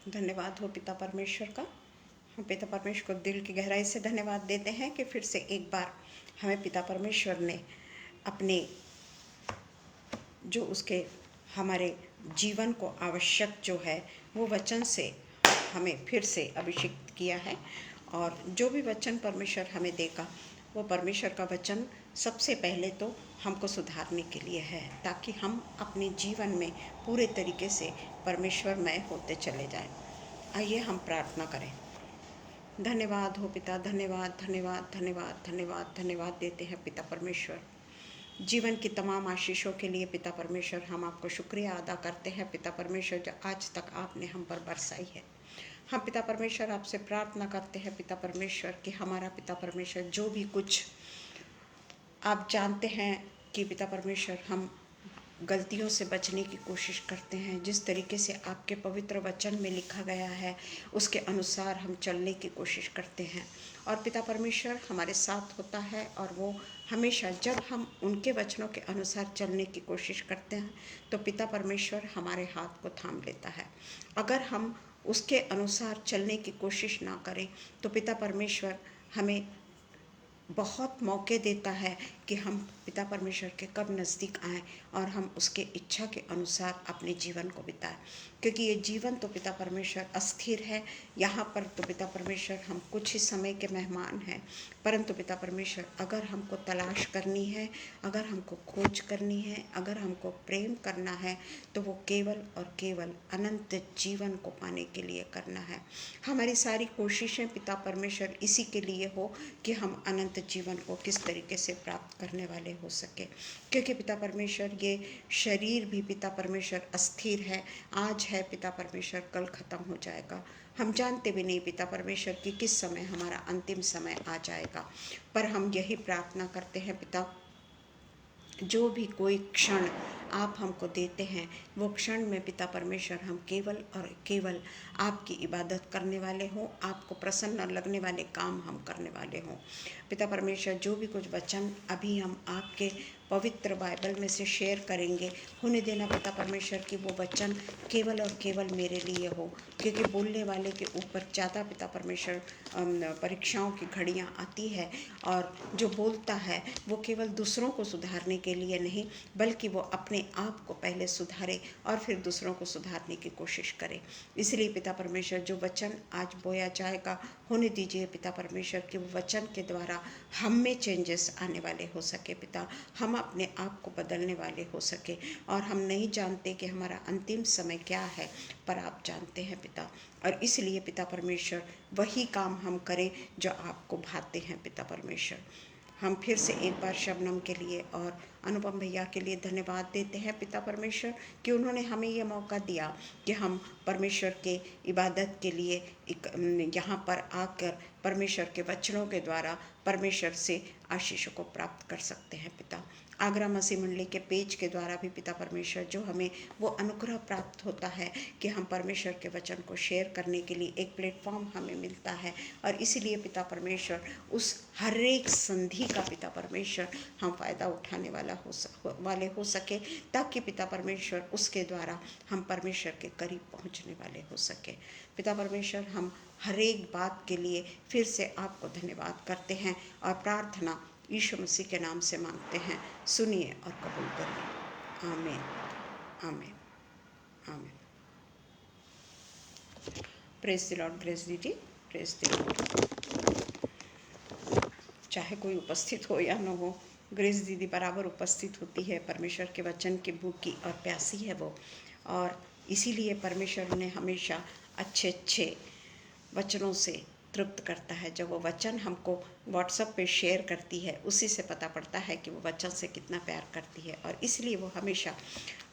धन्यवाद हो पिता परमेश्वर का। हम पिता परमेश्वर को दिल की गहराई से धन्यवाद देते हैं कि फिर से एक बार हमें पिता परमेश्वर ने अपने जो उसके हमारे जीवन को आवश्यक जो है वो वचन से हमें फिर से अभिषेक किया है। और जो भी वचन परमेश्वर हमें देगा वो परमेश्वर का वचन सबसे पहले तो हमको सुधारने के लिए है, ताकि हम अपने जीवन में पूरे तरीके से परमेश्वरमय होते चले जाएं। आइए हम प्रार्थना करें। धन्यवाद हो पिता, धन्यवाद धन्यवाद धन्यवाद धन्यवाद धन्यवाद देते हैं पिता परमेश्वर जीवन की तमाम आशीषों के लिए। पिता परमेश्वर हम आपको शुक्रिया अदा करते हैं पिता परमेश्वर, जो आज तक आपने हम पर बरसाई है। हम पिता परमेश्वर आपसे प्रार्थना करते हैं पिता परमेश्वर कि हमारा पिता परमेश्वर जो भी कुछ आप जानते हैं कि पिता परमेश्वर हम गलतियों से बचने की कोशिश करते हैं, जिस तरीके से आपके पवित्र वचन में लिखा गया है उसके अनुसार हम चलने की कोशिश करते हैं। और पिता परमेश्वर हमारे साथ होता है और वो हमेशा जब हम उनके वचनों के अनुसार चलने की कोशिश करते हैं तो पिता परमेश्वर हमारे हाथ को थाम लेता है। अगर हम उसके अनुसार चलने की कोशिश ना करें तो पिता परमेश्वर हमें बहुत मौके देता है कि हम पिता परमेश्वर के कब नज़दीक आएँ और हम उसके इच्छा के अनुसार अपने जीवन को बिताएं। क्योंकि ये जीवन तो पिता परमेश्वर अस्थिर है। यहाँ पर तो पिता परमेश्वर हम कुछ ही समय के मेहमान हैं, परंतु पिता परमेश्वर अगर हमको तलाश करनी है, अगर हमको खोज करनी है, अगर हमको प्रेम करना है तो वो केवल और केवल अनंत जीवन को पाने के लिए करना है। हमारी सारी कोशिशें पिता परमेश्वर इसी के लिए हो कि हम अनंत जीवन को किस तरीके से प्राप्त करने वाले हो सके। क्योंकि पिता परमेश्वर ये शरीर भी पिता परमेश्वर अस्थिर है। आज है पिता परमेश्वर, कल ख़त्म हो जाएगा। हम जानते भी नहीं पिता परमेश्वर कि किस समय हमारा अंतिम समय आ जाएगा, पर हम यही प्रार्थना करते हैं पिता, जो भी कोई क्षण आप हमको देते हैं वो क्षण में पिता परमेश्वर हम केवल और केवल आपकी इबादत करने वाले हों, आपको प्रसन्न लगने वाले काम हम करने वाले हों। पिता परमेश्वर जो भी कुछ वचन अभी हम आपके पवित्र बाइबल में से शेयर करेंगे, होने देना पिता परमेश्वर की वो वचन केवल और केवल मेरे लिए हो। क्योंकि बोलने वाले के ऊपर ज़्यादा पिता परमेश्वर परीक्षाओं की घड़ियाँ आती है, और जो बोलता है वो केवल दूसरों को सुधारने के लिए नहीं, बल्कि वो अपने आप को पहले सुधारे और फिर दूसरों को सुधारने की कोशिश करे। इसलिए पिता परमेश्वर जो वचन आज बोया जाएगा, होने दीजिए पिता परमेश्वर कि वो वचन के द्वारा हम में चेंजेस आने वाले हो सके पिता, हम अपने आप को बदलने वाले हो सके। और हम नहीं जानते कि हमारा अंतिम समय क्या है, पर आप जानते हैं पिता, और इसलिए पिता परमेश्वर वही काम हम करें जो आपको भाते हैं पिता परमेश्वर। हम फिर से एक बार शबनम के लिए और अनुपम भैया के लिए धन्यवाद देते हैं पिता परमेश्वर कि उन्होंने हमें ये मौका दिया कि हम परमेश्वर के इबादत के लिए यहाँ पर आकर परमेश्वर के वचनों के द्वारा परमेश्वर से आशीषों को प्राप्त कर सकते हैं पिता। आगरा मसीह मंडली के पेज के द्वारा भी पिता परमेश्वर जो हमें वो अनुग्रह प्राप्त होता है कि हम परमेश्वर के वचन को शेयर करने के लिए एक प्लेटफॉर्म हमें मिलता है। और इसीलिए पिता परमेश्वर उस हर एक संधि का पिता परमेश्वर हम फ़ायदा उठाने वाले हो सके, ताकि पिता परमेश्वर उसके द्वारा हम परमेश्वर के करीब पहुंचने वाले हो सके। पिता परमेश्वर हम हर एक बात के लिए फिर से आपको धन्यवाद करते हैं और प्रार्थना यीशु मसीह के नाम से मांगते हैं, सुनिए और कबूल करिए। आमीन आमीन आमीन। प्रेज द लॉर्ड ग्रेस दीजिए। Praise the Lord. चाहे कोई उपस्थित हो या न हो, ग्रेस दीदी बराबर उपस्थित होती है। परमेश्वर के वचन की भूखी और प्यासी है वो, और इसीलिए परमेश्वर ने हमेशा अच्छे अच्छे वचनों से तृप्त करता है। जब वो वचन हमको व्हाट्सएप पे शेयर करती है, उसी से पता पड़ता है कि वो वचन से कितना प्यार करती है। और इसलिए वो हमेशा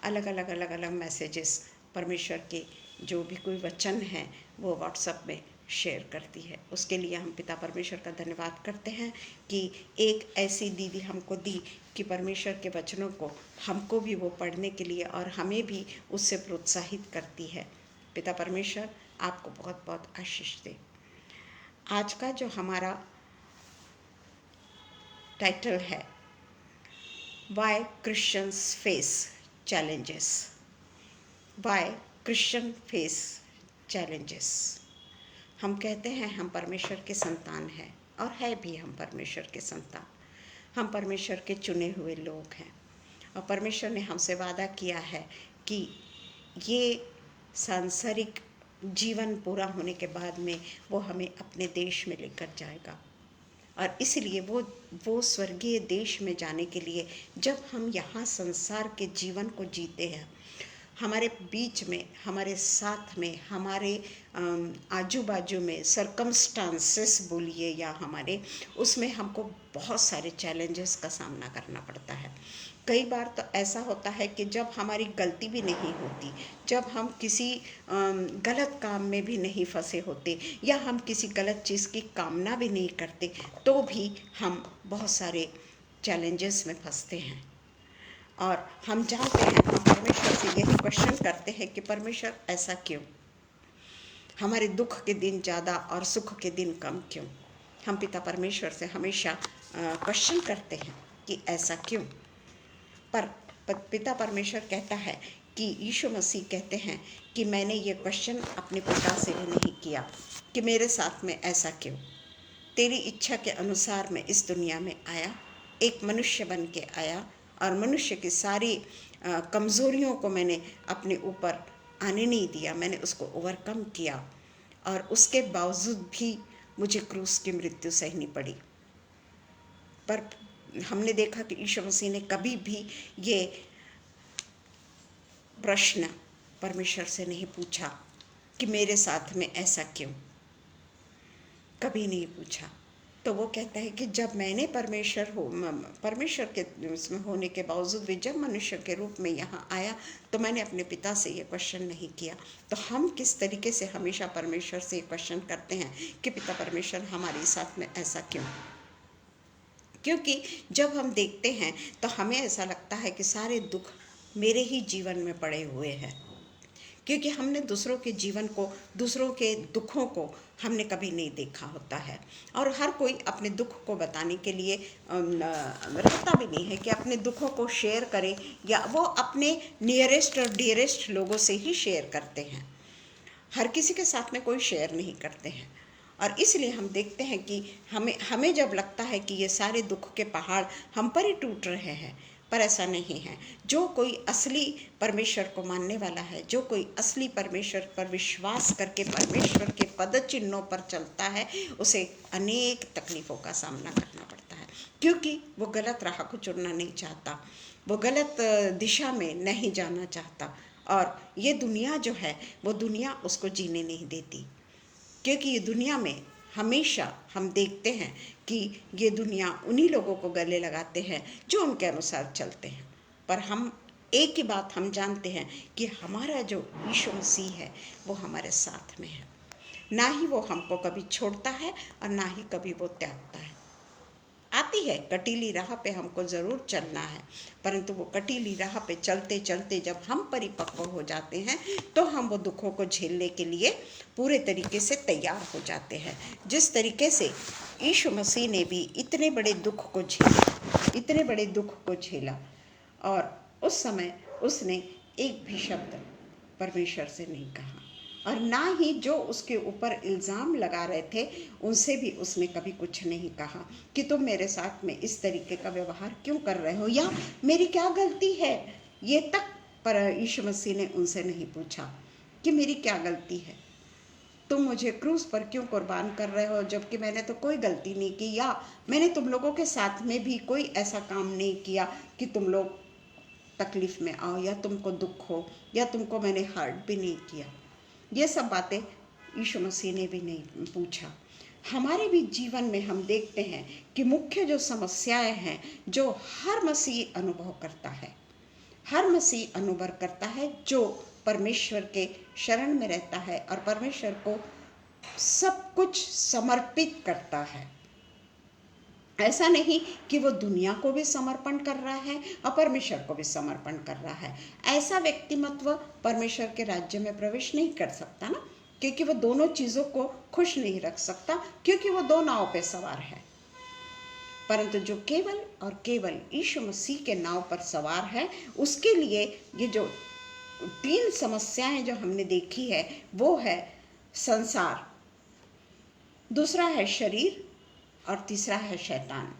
अलग अलग मैसेजेस परमेश्वर के जो भी कोई वचन हैं वो व्हाट्सएप में शेयर करती है। उसके लिए हम पिता परमेश्वर का धन्यवाद करते हैं कि एक ऐसी दीदी हमको दी कि परमेश्वर के वचनों को हमको भी वो पढ़ने के लिए और हमें भी उससे प्रोत्साहित करती है। पिता परमेश्वर आपको बहुत बहुत आशीष दे। आज का जो हमारा टाइटल है, why Christians face challenges. Why Christian face challenges. हम कहते हैं हम परमेश्वर के संतान हैं, और है भी हम परमेश्वर के संतान। हम परमेश्वर के चुने हुए लोग हैं, और परमेश्वर ने हमसे वादा किया है कि ये सांसारिक जीवन पूरा होने के बाद में वो हमें अपने देश में लेकर जाएगा। और इसलिए वो स्वर्गीय देश में जाने के लिए जब हम यहाँ संसार के जीवन को जीते हैं, हमारे बीच में, हमारे साथ में, हमारे आजू बाजू में सरकमस्टांसेस बोलिए या हमारे, उसमें हमको बहुत सारे चैलेंजेस का सामना करना पड़ता है। कई बार तो ऐसा होता है कि जब हमारी गलती भी नहीं होती, जब हम किसी गलत काम में भी नहीं फंसे होते, या हम किसी गलत चीज़ की कामना भी नहीं करते, तो भी हम बहुत सारे चैलेंजेस में फंसते हैं। और हम जानते हैं, हम परमेश्वर से यही क्वेश्चन करते हैं कि परमेश्वर ऐसा क्यों? हमारे दुख के दिन ज़्यादा और सुख के दिन कम क्यों? हम पिता परमेश्वर से हमेशा क्वेश्चन करते हैं कि ऐसा क्यों? पर पिता परमेश्वर कहता है कि यीशु मसीह कहते हैं कि मैंने ये क्वेश्चन अपने पिता से भी नहीं किया कि मेरे साथ में ऐसा क्यों। तेरी इच्छा के अनुसार मैं इस दुनिया में आया, एक मनुष्य बन के आया, और मनुष्य की सारी कमज़ोरियों को मैंने अपने ऊपर आने नहीं दिया, मैंने उसको ओवरकम किया, और उसके बावजूद भी मुझे क्रूस की मृत्यु सहनी पड़ी। पर हमने देखा कि यीशु मसीह ने कभी भी ये प्रश्न परमेश्वर से नहीं पूछा कि मेरे साथ में ऐसा क्यों, कभी नहीं पूछा। तो वो कहता है कि जब मैंने परमेश्वर के उसमें होने के बावजूद भी जब मनुष्य के रूप में यहाँ आया, तो मैंने अपने पिता से ये क्वेश्चन नहीं किया। तो हम किस तरीके से हमेशा परमेश्वर से ये क्वेश्चन करते हैं कि पिता परमेश्वर हमारे साथ में ऐसा क्यों? क्योंकि जब हम देखते हैं तो हमें ऐसा लगता है कि सारे दुख मेरे ही जीवन में पड़े हुए हैं, क्योंकि हमने दूसरों के जीवन को, दूसरों के दुखों को हमने कभी नहीं देखा होता है। और हर कोई अपने दुख को बताने के लिए रहता भी नहीं है कि अपने दुखों को शेयर करे, या वो अपने नियरेस्ट और डियरेस्ट लोगों से ही शेयर करते हैं। हर किसी के साथ में कोई शेयर नहीं करते हैं। और इसलिए हम देखते हैं कि हमें जब लगता है कि ये सारे दुख के पहाड़ हम पर ही टूट रहे हैं, पर ऐसा नहीं है। जो कोई असली परमेश्वर को मानने वाला है, जो कोई असली परमेश्वर पर विश्वास करके परमेश्वर के पद चिन्हों पर चलता है, उसे अनेक तकलीफ़ों का सामना करना पड़ता है, क्योंकि वो गलत राह को चुनना नहीं चाहता, वो गलत दिशा में नहीं जाना चाहता। और ये दुनिया जो है, वो दुनिया उसको जीने नहीं देती, क्योंकि ये दुनिया में हमेशा हम देखते हैं कि ये दुनिया उन्हीं लोगों को गले लगाते हैं जो उनके अनुसार चलते हैं। पर हम एक ही बात हम जानते हैं कि हमारा जो यीशु मसीह है वो हमारे साथ में है। ना ही वो हमको कभी छोड़ता है और ना ही कभी वो त्यागता है। आती है कटीली राह पे हमको ज़रूर चलना है, परंतु वो कटीली राह पे चलते चलते जब हम परिपक्व हो जाते हैं तो हम वो दुखों को झेलने के लिए पूरे तरीके से तैयार हो जाते हैं। जिस तरीके से यीशु मसीह ने भी इतने बड़े दुख को झेला, और उस समय उसने एक भी शब्द परमेश्वर से नहीं कहा, और ना ही जो उसके ऊपर इल्ज़ाम लगा रहे थे उनसे भी उसने कभी कुछ नहीं कहा कि तुम मेरे साथ में इस तरीके का व्यवहार क्यों कर रहे हो, या मेरी क्या गलती है। ये तक पर यीशु मसीह ने उनसे नहीं पूछा कि मेरी क्या गलती है, तुम मुझे क्रूस पर क्यों कुर्बान कर रहे हो, जबकि मैंने तो कोई गलती नहीं की, या मैंने तुम लोगों के साथ में भी कोई ऐसा काम नहीं किया कि तुम लोग तकलीफ़ में आओ, या तुमको दुख हो, या तुमको मैंने हर्ट भी नहीं किया। ये सब बातें यीशु मसीह ने भी नहीं पूछा। हमारे भी जीवन में हम देखते हैं कि मुख्य जो समस्याएं हैं जो हर मसीह अनुभव करता है, हर मसीह अनुभव करता है जो परमेश्वर के शरण में रहता है और परमेश्वर को सब कुछ समर्पित करता है। ऐसा नहीं कि वो दुनिया को भी समर्पण कर रहा है और परमेश्वर को भी समर्पण कर रहा है। ऐसा व्यक्तिमत्व परमेश्वर के राज्य में प्रवेश नहीं कर सकता ना, क्योंकि वो दोनों चीज़ों को खुश नहीं रख सकता, क्योंकि वो दो नाव पे सवार है। परंतु जो केवल और केवल यीशु मसीह के नाव पर सवार है, उसके लिए ये जो तीन समस्याएं जो हमने देखी है वो है संसार, दूसरा है शरीर और तीसरा है शैतान।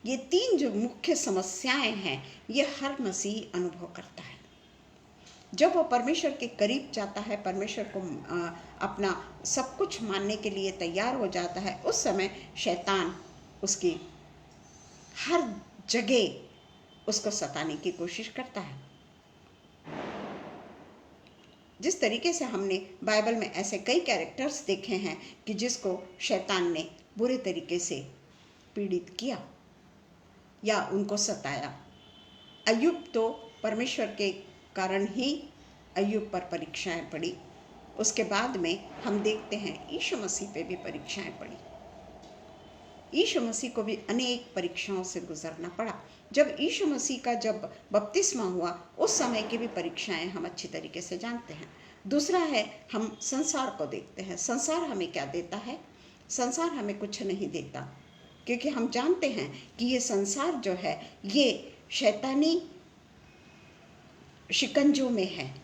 ये तीन जो मुख्य समस्याएं हैं ये हर मसीही अनुभव करता है। जब वो परमेश्वर के करीब जाता है, परमेश्वर को अपना सब कुछ मानने के लिए तैयार हो जाता है, उस समय शैतान उसकी हर जगह उसको सताने की कोशिश करता है। जिस तरीके से हमने बाइबल में ऐसे कई कैरेक्टर्स देखे हैं कि जिसको शैतान ने बुरे तरीके से पीड़ित किया या उनको सताया। अय्यूब तो परमेश्वर के कारण ही अय्यूब पर परीक्षाएं पड़ी। उसके बाद में हम देखते हैं यीशु मसीह पे भी परीक्षाएं पड़ी। यीशु मसीह को भी अनेक परीक्षाओं से गुजरना पड़ा। जब यीशु मसीह का जब बपतिस्मा हुआ उस समय की भी परीक्षाएं हम अच्छी तरीके से जानते हैं। दूसरा है, हम संसार को देखते हैं। संसार हमें क्या देता है? संसार हमें कुछ नहीं देता, क्योंकि हम जानते हैं कि ये संसार जो है ये शैतानी शिकंजों में है।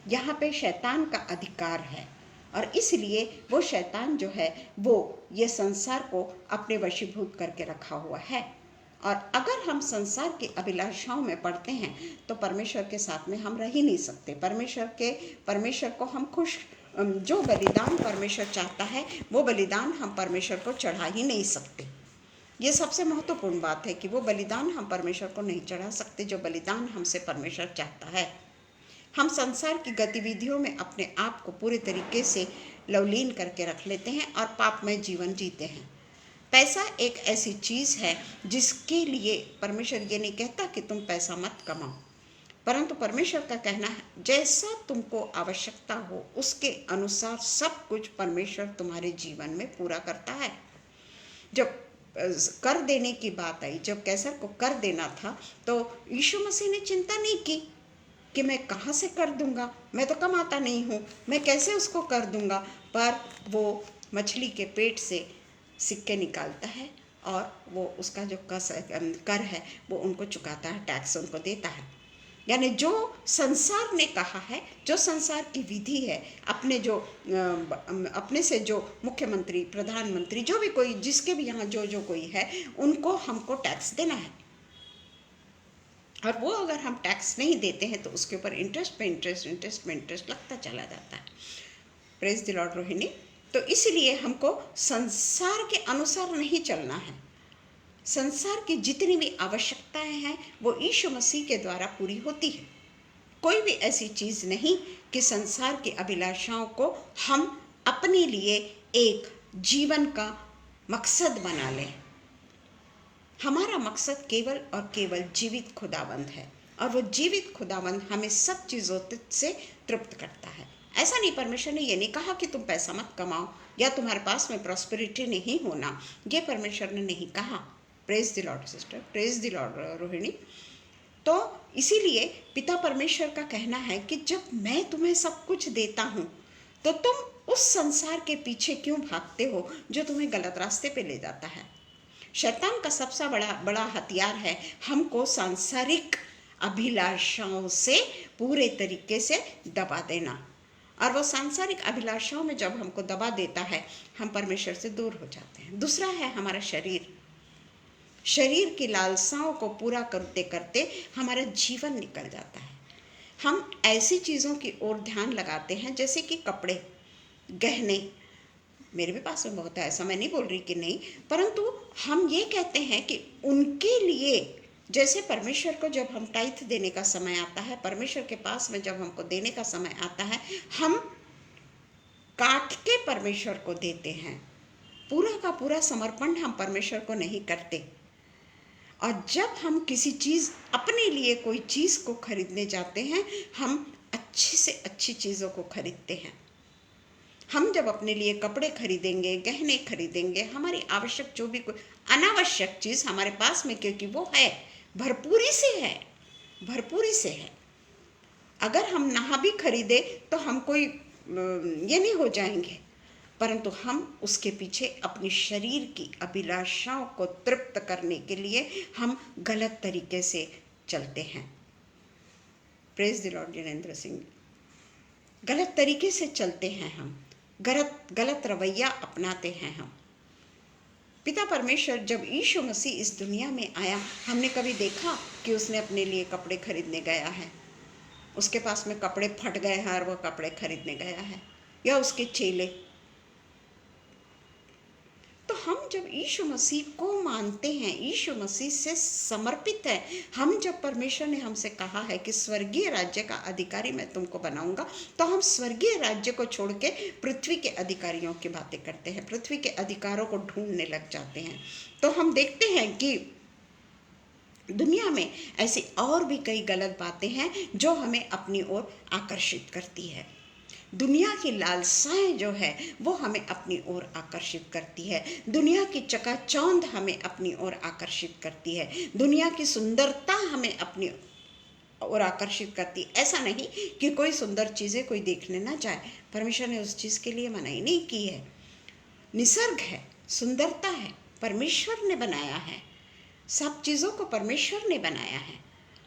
यहाँ पे शैतान का अधिकार है और इसलिए वो शैतान जो है वो ये संसार को अपने वशीभूत करके रखा हुआ है। और अगर हम संसार की अभिलाषाओं में पड़ते हैं तो परमेश्वर के साथ में हम रह ही नहीं सकते। परमेश्वर को हम जो बलिदान परमेश्वर चाहता है वो बलिदान हम परमेश्वर को चढ़ा ही नहीं सकते। ये सबसे महत्वपूर्ण बात है कि वो बलिदान हम परमेश्वर को नहीं चढ़ा सकते जो बलिदान हमसे परमेश्वर चाहता है। हम संसार की गतिविधियों में अपने आप को पूरे तरीके से लवलीन करके रख लेते हैं और पापमय जीवन जीते हैं। पैसा एक ऐसी चीज़ है जिसके लिए परमेश्वर ये नहीं कहता कि तुम पैसा मत कमाओ, परंतु परमेश्वर का कहना है जैसा तुमको आवश्यकता हो उसके अनुसार सब कुछ परमेश्वर तुम्हारे जीवन में पूरा करता है। जब कर देने की बात आई, जब कैसर को कर देना था तो यीशु मसीह ने चिंता नहीं की कि मैं कहाँ से कर दूंगा, मैं तो कमाता नहीं हूँ, मैं कैसे उसको कर दूंगा। पर वो मछली के पेट से सिक्के निकालता है और वो उसका जो कर है वो उनको चुकाता है, टैक्स उनको देता है। यानी जो संसार ने कहा है, जो संसार की विधि है, अपने से जो मुख्यमंत्री, प्रधानमंत्री, जो भी कोई, जिसके भी यहाँ जो कोई है, उनको हमको टैक्स देना है। और वो अगर हम टैक्स नहीं देते हैं तो उसके ऊपर इंटरेस्ट पे इंटरेस्ट लगता चला जाता है। Praise the Lord Rohini. तो इसलिए हमको संसार के अनुसार नहीं चलना है। संसार की जितनी भी आवश्यकताएं हैं वो यीशु मसीह के द्वारा पूरी होती है। कोई भी ऐसी चीज़ नहीं कि संसार की अभिलाषाओं को हम अपने लिए एक जीवन का मकसद बना लें। हमारा मकसद केवल और केवल जीवित खुदावंद है और वो जीवित खुदावंद हमें सब चीज़ों से तृप्त करता है। ऐसा नहीं, परमेश्वर ने ये नहीं कहा कि तुम पैसा मत कमाओ या तुम्हारे पास में प्रॉस्पेरिटी नहीं होना, ये परमेश्वर ने नहीं कहा। Praise the Lord sister, praise the Lord Rohini. तो इसीलिए पिता परमेश्वर का कहना है कि जब मैं तुम्हें सब कुछ देता हूँ तो तुम उस संसार के पीछे क्यों भागते हो जो तुम्हें गलत रास्ते पे ले जाता है। शैतान का सबसे बड़ा हथियार है हमको सांसारिक अभिलाषाओं से पूरे तरीके से दबा देना। और वो सांसारिक अभिलाषाओं में जब हमको दबा देता है हम परमेश्वर से दूर हो जाते हैं। दूसरा है हमारा शरीर की लालसाओं को पूरा करते करते हमारा जीवन निकल जाता है। हम ऐसी चीज़ों की ओर ध्यान लगाते हैं जैसे कि कपड़े, गहने। मेरे भी पास में बहुत है, ऐसा मैं नहीं बोल रही कि नहीं, परंतु हम ये कहते हैं कि उनके लिए, जैसे परमेश्वर को जब हम टाइथ देने का समय आता है, परमेश्वर के पास में जब हमको देने का समय आता है, हम काट के परमेश्वर को देते हैं। पूरा का पूरा समर्पण हम परमेश्वर को नहीं करते। और जब हम किसी चीज़, अपने लिए कोई चीज़ को खरीदने जाते हैं, हम अच्छी से अच्छी चीज़ों को खरीदते हैं। हम जब अपने लिए कपड़े खरीदेंगे, गहने खरीदेंगे, हमारी आवश्यक जो भी कोई अनावश्यक चीज़ हमारे पास में, क्योंकि वो है भरपूरी से है। अगर हम ना भी खरीदे तो हम कोई ये नहीं हो जाएंगे, परंतु हम उसके पीछे अपनी शरीर की अभिलाषाओं को तृप्त करने के लिए हम गलत तरीके से चलते हैं। Praise the Lord Jinendra Singh. गलत तरीके से चलते हैं हम। गलत गलत रवैया अपनाते हैं हम। पिता परमेश्वर जब यीशु मसीह इस दुनिया में आया, हमने कभी देखा कि उसने अपने लिए कपड़े खरीदने गया है? उसके पास में कपड़े फट गए हैं और वो कपड़े खरीदने गया है? या उसके चेले? तो हम जब यीशु मसीह को मानते हैं, यीशु मसीह से समर्पित है, हम जब परमेश्वर ने हमसे कहा है कि स्वर्गीय राज्य का अधिकारी मैं तुमको बनाऊंगा, तो हम स्वर्गीय राज्य को छोड़ के पृथ्वी के अधिकारियों की बातें करते हैं, पृथ्वी के अधिकारों को ढूंढने लग जाते हैं। तो हम देखते हैं कि दुनिया में ऐसी और भी कई गलत बातें हैं जो हमें अपनी ओर आकर्षित करती है। दुनिया की लालसाएं जो है वो हमें अपनी ओर आकर्षित करती है। दुनिया की चकाचौंध हमें अपनी ओर आकर्षित करती है। दुनिया की सुंदरता हमें अपनी ओर आकर्षित करती है। ऐसा नहीं कि कोई सुंदर चीज़ें कोई देखने ना जाए, परमेश्वर ने उस चीज़ के लिए मनाही नहीं की है। निसर्ग है, सुंदरता है, परमेश्वर ने बनाया है। सब चीज़ों को परमेश्वर ने बनाया है।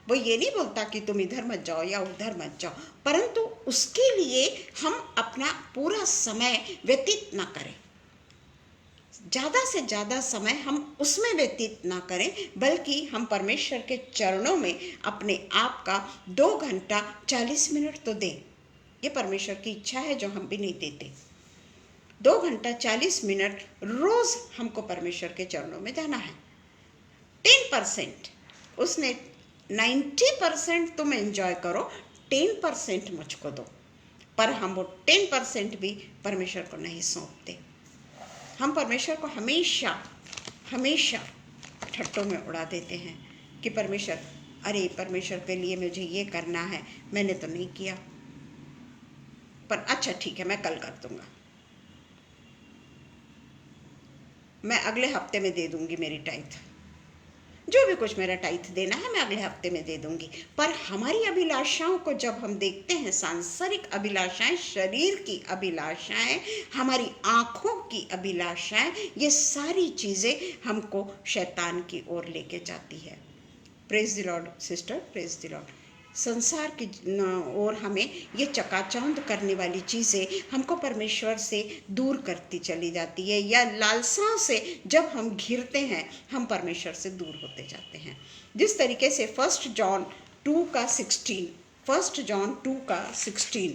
वो ये नहीं बोलता कि तुम इधर मत जाओ या उधर मत जाओ, परंतु उसके लिए हम अपना पूरा समय व्यतीत ना करें, ज़्यादा से ज़्यादा समय हम उसमें व्यतीत ना करें, बल्कि हम परमेश्वर के चरणों में अपने आप का 2 घंटा 40 मिनट तो दें। ये परमेश्वर की इच्छा है जो हम भी नहीं देते। 2 घंटा 40 मिनट रोज़ हमको परमेश्वर के चरणों में जाना है। 10% उसने 90% तुम एंजॉय करो, 10% मुझको दो। पर हम वो 10% भी परमेश्वर को नहीं सौंपते। हम परमेश्वर को हमेशा हमेशा ठट्टों में उड़ा देते हैं कि परमेश्वर, अरे परमेश्वर के लिए मुझे ये करना है, मैंने तो नहीं किया, पर अच्छा ठीक है मैं कल कर दूंगा, मैं अगले हफ्ते में दे दूंगी मेरी टाइथ, जो भी कुछ मेरा टाइथ देना है मैं अगले हफ्ते में दे दूंगी। पर हमारी अभिलाषाओं को जब हम देखते हैं, सांसारिक अभिलाषाएं, शरीर की अभिलाषाएं, हमारी आँखों की अभिलाषाएं, ये सारी चीज़ें हमको शैतान की ओर लेके जाती है। Praise the Lord sister, praise the Lord. संसार की ओर हमें ये चकाचौंध करने वाली चीज़ें हमको परमेश्वर से दूर करती चली जाती है, या लालसा से जब हम घिरते हैं हम परमेश्वर से दूर होते जाते हैं। जिस तरीके से 1 जॉन 2 का 16, 1 जॉन 2 का 16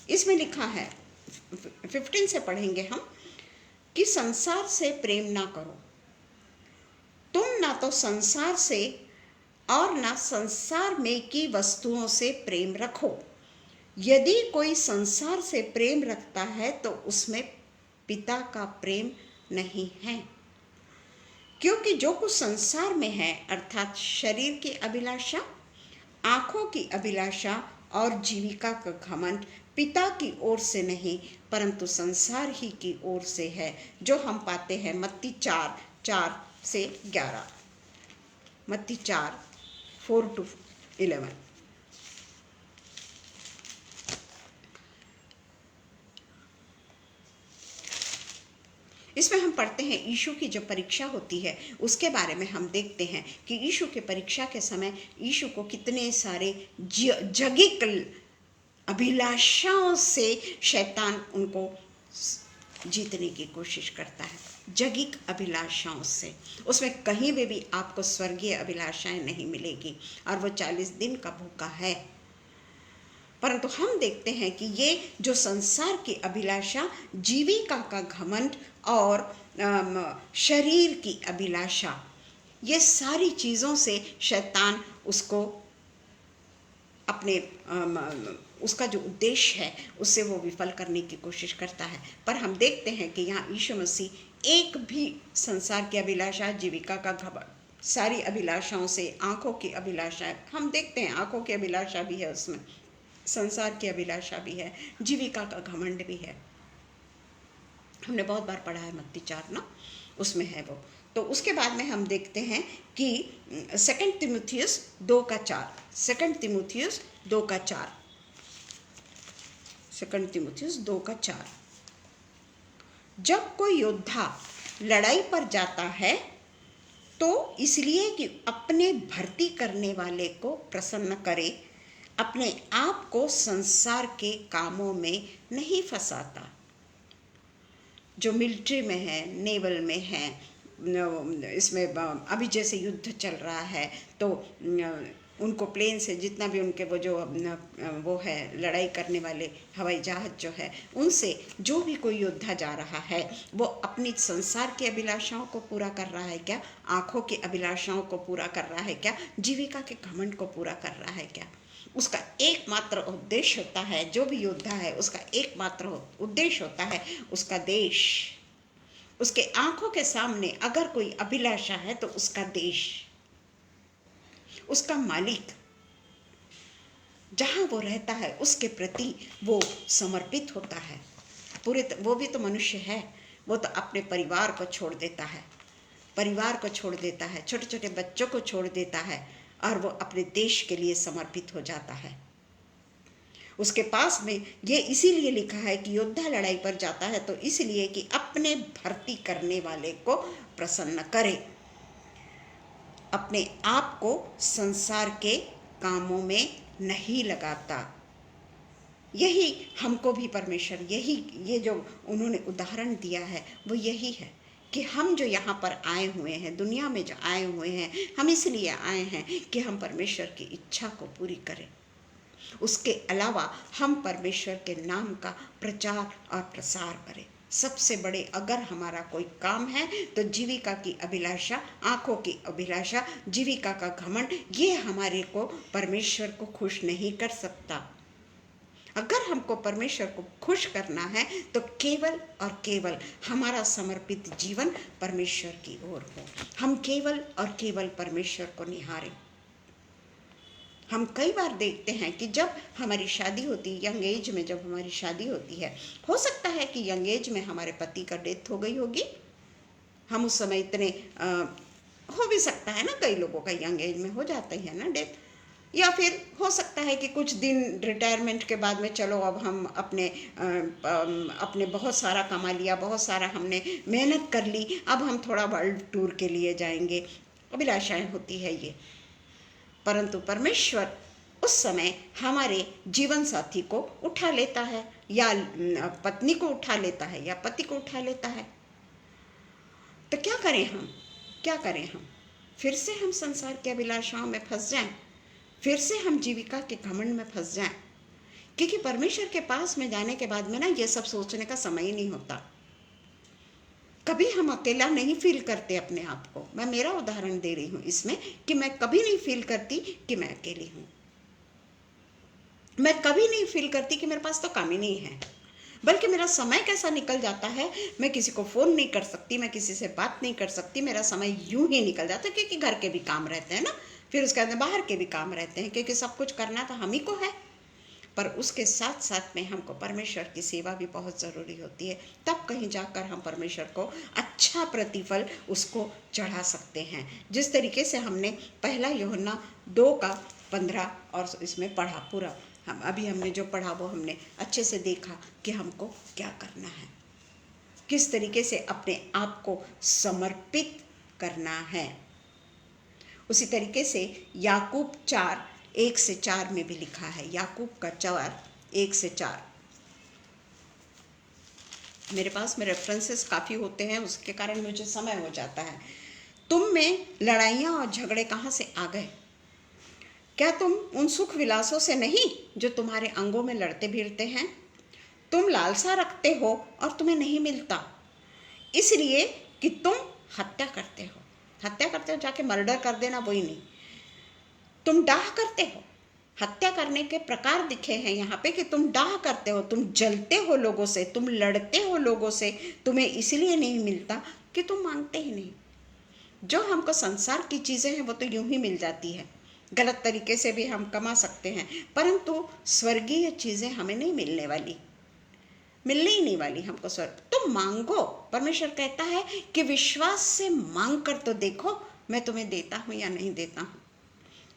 इसमें लिखा है, 15 से पढ़ेंगे हम, कि संसार से प्रेम ना करो, तुम ना तो संसार से और ना संसार में की वस्तुओं से प्रेम रखो। यदि कोई संसार से प्रेम रखता है तो उसमें पिता का प्रेम नहीं है, क्योंकि जो कुछ संसार में है, अर्थात शरीर की अभिलाषा, आँखों की अभिलाषा और जीविका का घमंड, पिता की ओर से नहीं परंतु संसार ही की ओर से है, जो हम पाते हैं मत्ती 4:4 से 11, मत्ती 4:4-11। इसमें हम पढ़ते हैं यीशु की जब परीक्षा होती है उसके बारे में हम देखते हैं कि यीशु के परीक्षा के समय यीशु को कितने सारे जगिक अभिलाषाओं से शैतान उनको जीतने की कोशिश करता है, जगिक अभिलाषाओं से। उसमें कहीं भी आपको स्वर्गीय अभिलाषाएं नहीं मिलेगी, और वो 40 दिन का भूखा है। परंतु हम देखते हैं कि ये जो संसार की अभिलाषा, जीविका का घमंड और शरीर की अभिलाषा, ये सारी चीज़ों से शैतान उसको अपने उसका जो उद्देश्य है उससे वो विफल करने की कोशिश करता है। पर हम देखते हैं कि यहाँ यीशु मसीह एक भी संसार की अभिलाषा, जीविका का घमंड, सारी अभिलाषाओं से, आँखों की अभिलाषा, हम देखते हैं आँखों की अभिलाषा भी है उसमें, संसार की अभिलाषा भी है, जीविका का घमंड भी है। हमने बहुत बार पढ़ा है मत्ती 4 ना, उसमें है वो। तो उसके बाद में हम देखते हैं कि 2 तीमुथियुस 2:4, 2 तीमुथियुस 2:4, 2 तीमुथियुस 2:4। जब कोई योद्धा लड़ाई पर जाता है तो इसलिए कि अपने भर्ती करने वाले को प्रसन्न करे, अपने आप को संसार के कामों में नहीं फंसाता। जो मिलिट्री में है, नेवल में है, इसमें अभी जैसे युद्ध चल रहा है तो उनको प्लेन से जितना भी उनके वो है लड़ाई करने वाले हवाई जहाज जो है, उनसे जो भी कोई योद्धा जा रहा है वो अपनी संसार की अभिलाषाओं को पूरा कर रहा है क्या, आँखों की अभिलाषाओं को पूरा कर रहा है क्या, जीविका के घमंड को पूरा कर रहा है क्या? उसका एकमात्र उद्देश्य होता है, जो भी योद्धा है उसका एकमात्र उद्देश्य होता है उसका देश। उसके आंखों के सामने अगर कोई अभिलाषा है तो उसका देश, उसका मालिक, जहां वो रहता है उसके प्रति वो समर्पित होता है। वो भी तो मनुष्य है, वो तो अपने परिवार को छोड़ देता है, परिवार को छोड़ देता है, छोटे छोटे बच्चों को छोड़ देता है और वो अपने देश के लिए समर्पित हो जाता है। उसके पास में ये इसीलिए लिखा है कि योद्धा लड़ाई पर जाता है तो इसलिए कि अपने भर्ती करने वाले को प्रसन्न करे, अपने आप को संसार के कामों में नहीं लगाता। यही हमको भी परमेश्वर, यही ये जो उन्होंने उदाहरण दिया है वो यही है कि हम जो यहाँ पर आए हुए हैं, दुनिया में जो आए हुए हैं, हम इसलिए आए हैं कि हम परमेश्वर की इच्छा को पूरी करें। उसके अलावा हम परमेश्वर के नाम का प्रचार और प्रसार करें। सबसे बड़े अगर हमारा कोई काम है तो जीविका की अभिलाषा, आंखों की अभिलाषा, जीविका का घमंड, ये हमारे को परमेश्वर को खुश नहीं कर सकता। अगर हमको परमेश्वर को खुश करना है तो केवल और केवल हमारा समर्पित जीवन परमेश्वर की ओर हो। हम केवल और केवल परमेश्वर को निहारें। हम कई बार देखते हैं कि जब हमारी शादी होती है, यंग एज में जब हमारी शादी होती है, हो सकता है कि यंग एज में हमारे पति का डेथ हो गई होगी। हम उस समय इतने हो भी सकता है ना, कई लोगों का यंग एज में हो जाता है ना डेथ, या फिर हो सकता है कि कुछ दिन रिटायरमेंट के बाद में चलो अब हम अपने बहुत सारा कमा लिया, बहुत सारा हमने मेहनत कर ली, अब हम थोड़ा वर्ल्ड टूर के लिए जाएंगे। अभिलाषाएं होती है ये, परंतु परमेश्वर उस समय हमारे जीवन साथी को उठा लेता है, या पत्नी को उठा लेता है, या पति को उठा लेता है। तो क्या करें हम, क्या करें हम? फिर से हम संसार की अभिलाषाओं में फंस जाएं, फिर से हम जीविका के घमंड में फंस जाएं, क्योंकि परमेश्वर के पास में जाने के बाद में ना ये सब सोचने का समय ही नहीं होता। कभी हम अकेला नहीं फील करते अपने आप को। मैं मेरा उदाहरण दे रही हूँ इसमें कि मैं कभी नहीं फील करती कि मैं अकेली हूँ। मैं कभी नहीं फील करती कि मेरे पास तो काम ही नहीं है, बल्कि मेरा समय कैसा निकल जाता है, मैं किसी को फ़ोन नहीं कर सकती, मैं किसी से बात नहीं कर सकती, मेरा समय यूं ही निकल जाता है, क्योंकि घर के भी काम रहते हैं ना, फिर उसके बाद बाहर के भी काम रहते हैं, क्योंकि सब कुछ करना तो हम ही को है। पर उसके साथ साथ में हमको परमेश्वर की सेवा भी बहुत ज़रूरी होती है, तब कहीं जाकर हम परमेश्वर को अच्छा प्रतिफल उसको चढ़ा सकते हैं। जिस तरीके से हमने पहला यूहन्ना 2:15 और इसमें पढ़ा पूरा, हमने जो पढ़ा वो हमने अच्छे से देखा कि हमको क्या करना है, किस तरीके से अपने आप को समर्पित करना है। उसी तरीके से याकूब 4:1-4 में भी लिखा है, याकूब का 4:1-4। मेरे पास में रेफरेंसेस काफ़ी होते हैं, उसके कारण मुझे समय हो जाता है। तुम में लड़ाइयाँ और झगड़े कहाँ से आ गए? क्या तुम उन सुख विलासों से नहीं जो तुम्हारे अंगों में लड़ते भिड़ते हैं? तुम लालसा रखते हो और तुम्हें नहीं मिलता, इसलिए कि तुम हत्या करते हो। हत्या करते हो जाके मर्डर कर देना, वही नहीं। तुम डाह करते हो। हत्या करने के प्रकार दिखे हैं यहाँ पे कि तुम डाह करते हो, तुम जलते हो लोगों से, तुम लड़ते हो लोगों से, तुम्हें इसलिए नहीं मिलता कि तुम मांगते ही नहीं। जो हमको संसार की चीज़ें हैं वो तो यूं ही मिल जाती है, गलत तरीके से भी हम कमा सकते हैं, परंतु स्वर्गीय चीज़ें हमें नहीं मिलने वाली, मिलने ही नहीं वाली हमको स्वर्ग। तुम मांगो, परमेश्वर कहता है कि विश्वास से मांग कर तो देखो मैं तुम्हें देता हूँ या नहीं देता हूँ।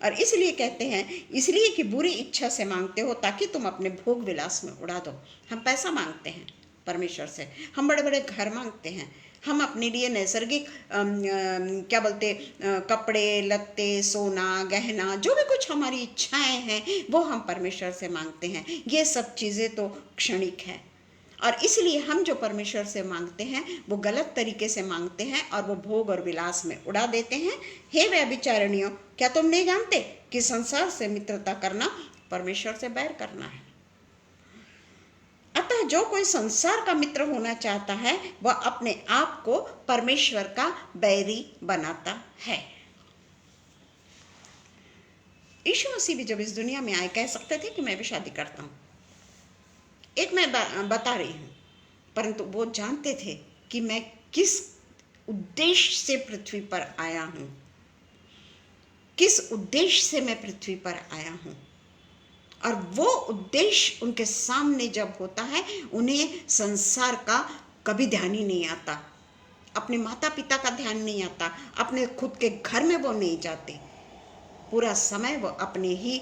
और इसलिए कहते हैं, इसलिए कि बुरी इच्छा से मांगते हो ताकि तुम अपने भोग विलास में उड़ा दो। हम पैसा मांगते हैं परमेश्वर से, हम बड़े बड़े घर मांगते हैं, हम अपने लिए नैसर्गिक क्या बोलते कपड़े लत्ते, सोना गहना, जो भी कुछ हमारी इच्छाएं हैं वो हम परमेश्वर से मांगते हैं। ये सब चीज़ें तो क्षणिक है, और इसलिए हम जो परमेश्वर से मांगते हैं वो गलत तरीके से मांगते हैं और वो भोग और विलास में उड़ा देते हैं। हे व्यभिचारिणियों, क्या तुम नहीं जानते कि संसार से मित्रता करना परमेश्वर से बैर करना है? अतः जो कोई संसार का मित्र होना चाहता है वह अपने आप को परमेश्वर का बैरी बनाता है। यीशु मसीह भी जब इस दुनिया में आए कह सकते थे कि मैं भी शादी करता हूं, एक मैं बता रही हूं, परंतु वो जानते थे कि मैं किस उद्देश्य से पृथ्वी पर आया हूं, किस उद्देश्य से मैं पृथ्वी पर आया हूं। और वो उद्देश्य उनके सामने जब होता है उन्हें संसार का कभी ध्यान ही नहीं आता, अपने माता पिता का ध्यान नहीं आता, अपने खुद के घर में वो नहीं जाते। पूरा समय वो अपने ही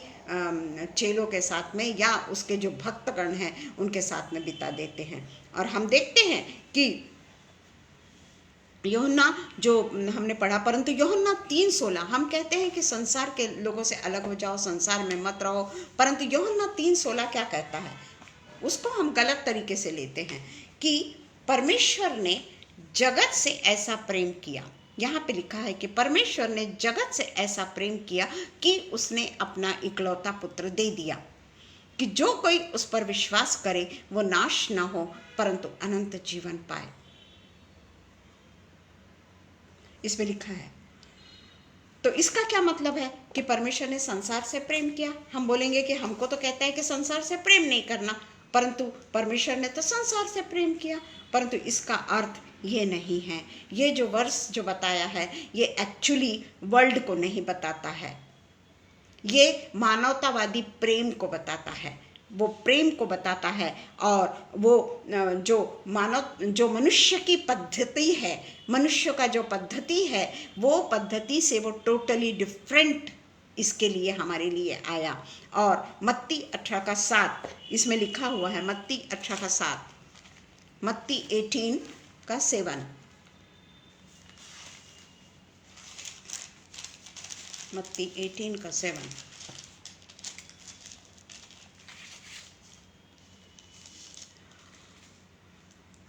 चेलों के साथ में या उसके जो भक्तगण हैं उनके साथ में बिता देते हैं। और हम देखते हैं कि यूहन्ना जो हमने पढ़ा, परंतु यूहन्ना 3:16, हम कहते हैं कि संसार के लोगों से अलग हो जाओ, संसार में मत रहो, परंतु यूहन्ना 3:16 क्या कहता है उसको हम गलत तरीके से लेते हैं कि परमेश्वर ने जगत से ऐसा प्रेम किया। यहाँ पे लिखा है कि परमेश्वर ने जगत से ऐसा प्रेम किया कि उसने अपना इकलौता पुत्र दे दिया कि जो कोई उस पर विश्वास करे वो नाश ना हो परंतु अनंत जीवन पाए। इसमें लिखा है। तो इसका क्या मतलब है कि परमेश्वर ने संसार से प्रेम किया? हम बोलेंगे कि हमको तो कहता है कि संसार से प्रेम नहीं करना, परंतु परमेश्वर ने तो संसार से प्रेम किया। परंतु इसका अर्थ ये नहीं है। ये जो वर्ष जो बताया है ये एक्चुअली वर्ल्ड को नहीं बताता है, ये मानवतावादी प्रेम को बताता है, वो प्रेम को बताता है। और वो जो मनुष्य की पद्धति है, मनुष्य का जो पद्धति है वो पद्धति से वो टोटली डिफरेंट इसके लिए हमारे लिए आया। और मत्ती 18:7 इसमें लिखा हुआ है, मत्ती 18:7, मत्ती 18:7, मत्ती 18:7।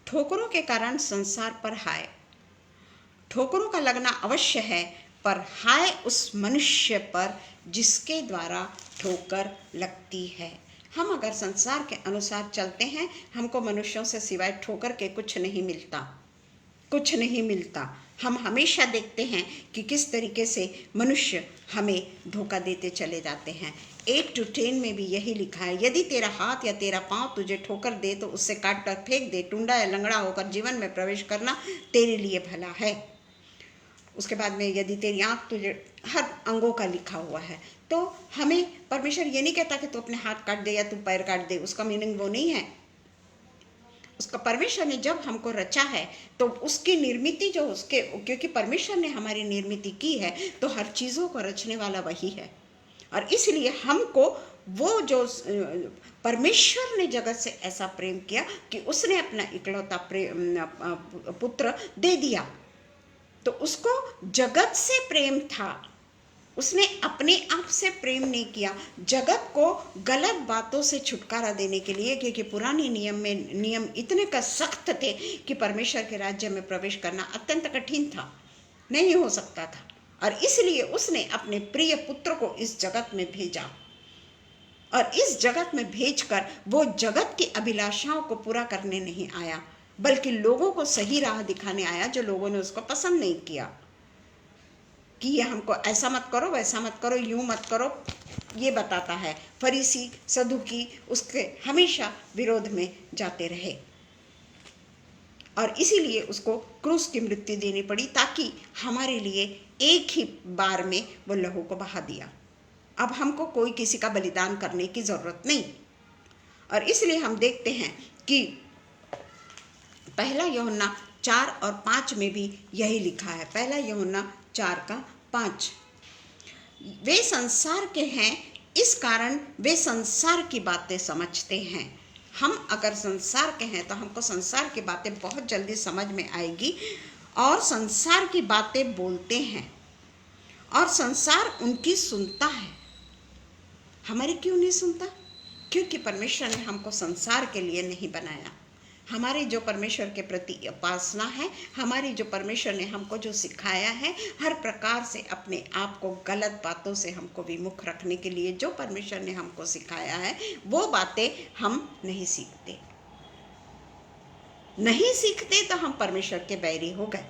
ठोकरों के कारण संसार पर हाय। ठोकरों का लगना अवश्य है, पर हाय उस मनुष्य पर जिसके द्वारा ठोकर लगती है। हम अगर संसार के अनुसार चलते हैं हमको मनुष्यों से सिवाय ठोकर के कुछ नहीं मिलता, कुछ नहीं मिलता। हम हमेशा देखते हैं कि किस तरीके से मनुष्य हमें धोखा देते चले जाते हैं। 8-10 में भी यही लिखा है, यदि तेरा हाथ या तेरा पांव तुझे ठोकर दे तो उससे काट कर फेंक दे, टुंडा या लंगड़ा होकर जीवन में प्रवेश करना तेरे लिए भला है। उसके बाद में यदि तेरी आँख तुझे, हर अंगों का लिखा हुआ है। तो हमें परमेश्वर ये नहीं कहता कि तू अपने हाथ काट दे या तू पैर काट दे, उसका मीनिंग वो नहीं है। उसका परमेश्वर ने जब हमको रचा है तो उसकी निर्मिति जो उसके, क्योंकि परमेश्वर ने हमारी निर्मिति की है तो हर चीज़ों को रचने वाला वही है। और इसलिए हमको वो जो परमेश्वर ने जगत से ऐसा प्रेम किया कि उसने अपना इकलौता पुत्र दे दिया। तो उसको जगत से प्रेम था, उसने अपने आप से प्रेम नहीं किया। जगत को गलत बातों से छुटकारा देने के लिए, क्योंकि पुराने नियम इतने का सख्त थे कि परमेश्वर के राज्य में प्रवेश करना अत्यंत कठिन था, नहीं हो सकता था। और इसलिए उसने अपने प्रिय पुत्र को इस जगत में भेजा और इस जगत में भेजकर वो जगत की अभिलाषाओं को पूरा करने नहीं आया बल्कि लोगों को सही राह दिखाने आया, जो लोगों ने उसको पसंद नहीं किया कि ये हमको ऐसा मत करो, वैसा मत करो, यूं मत करो, ये बताता है। फरीसी सदुकी उसके हमेशा विरोध में जाते रहे और इसीलिए उसको क्रूस की मृत्यु देनी पड़ी, ताकि हमारे लिए एक ही बार में वो लहू को बहा दिया। अब हमको कोई किसी का बलिदान करने की जरूरत नहीं। और इसलिए हम देखते हैं कि 1 यूहन्ना 4 और 5 में भी यही लिखा है। 1 यूहन्ना 4:5, वे संसार के हैं, इस कारण वे संसार की बातें समझते हैं। हम अगर संसार के हैं तो हमको संसार की बातें बहुत जल्दी समझ में आएगी और संसार की बातें बोलते हैं और संसार उनकी सुनता है। हमारी क्यों नहीं सुनता? क्योंकि परमेश्वर ने हमको संसार के लिए नहीं बनाया, हमारी जो परमेश्वर के प्रति उपासना है, हमारी जो परमेश्वर ने हमको जो सिखाया है, हर प्रकार से अपने आप को गलत बातों से हमको विमुख रखने के लिए जो परमेश्वर ने हमको सिखाया है, वो बातें हम नहीं सीखते तो हम परमेश्वर के बैरी हो गए।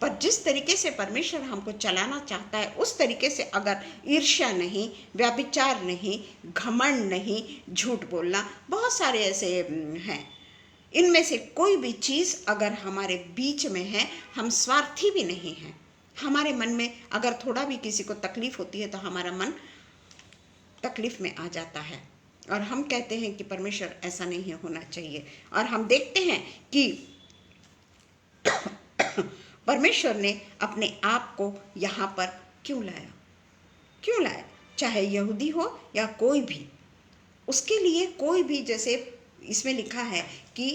पर जिस तरीके से परमेश्वर हमको चलाना चाहता है, उस तरीके से अगर ईर्ष्या नहीं, व्यभिचार नहीं, घमंड नहीं, झूठ बोलना, बहुत सारे ऐसे हैं, इनमें से कोई भी चीज़ अगर हमारे बीच में है, हम स्वार्थी भी नहीं हैं, हमारे मन में अगर थोड़ा भी किसी को तकलीफ होती है तो हमारा मन तकलीफ में आ जाता है और हम कहते हैं कि परमेश्वर ऐसा नहीं होना चाहिए। और हम देखते हैं कि परमेश्वर ने अपने आप को यहाँ पर क्यों लाया, चाहे यहूदी हो या कोई भी, उसके लिए कोई भी, जैसे इसमें लिखा है कि